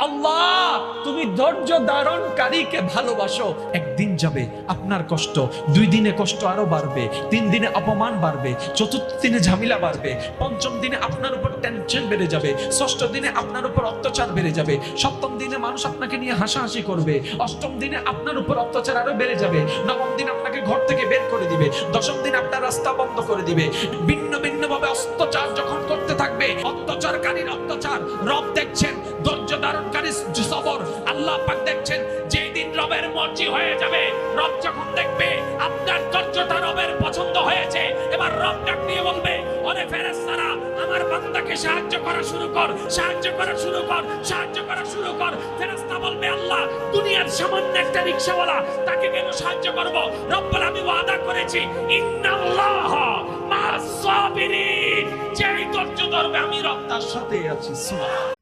আল্লাহ তুমি ধৈর্য ধারণকারীকে ভালোবাসো। একদিন যাবে আপনার কষ্ট, 2 দিনে কষ্ট আরো বাড়বে, 3 দিনে অপমান বাড়বে, 4th দিনে ঝামেলা বাড়বে, 5ম দিনে আপনার উপর টেনশন বেড়ে যাবে, 6ষ্ঠ দিনে আপনার উপর অত্যাচার বেড়ে যাবে, 7ম দিনে মানুষ আপনাকে নিয়ে হাসাহাসি করবে, 8ম দিনে আপনার উপর অত্যাচার আরো বেড়ে যাবে, 9ম দিন আপনাকে ঘর থেকে বের করে দিবে, 10ম দিন আপনার রাস্তা বন্ধ করে দিবে। ভিন্ন ভিন্ন ভাবে অত্যাচার যখন করতে থাকবে, অত্যাচারকারীর অত্যাচার রব দেখছেন, ধৈর্য ধারণকারী সবর আল্লাহ পাক দেখছেন। যেই দিন রবের মর্জি হয়ে যাবে, রব যখন দেখবে আপনার ধৈর্যটা রবের পছন্দ হয়েছে, এবার রব ডাক দিয়ে বলবে, ওরে ফেরেশতারা আমার বান্দাকে সাহায্য করা শুরু কর, সাহায্য করা শুরু কর, সাহায্য করা শুরু কর। ফেরেশতা বলবে, আল্লাহ দুনিয়ার সামান্য একটা রিকশাওয়ালা, তাকে কেন সাহায্য করব? রব বলে, আমি ওয়াদা করেছি ইন্নাল্লাহ মা'আস সাবিরিন, যেই ধৈর্য ধরবে আমি রব তার সাথে আছি। সুবহান।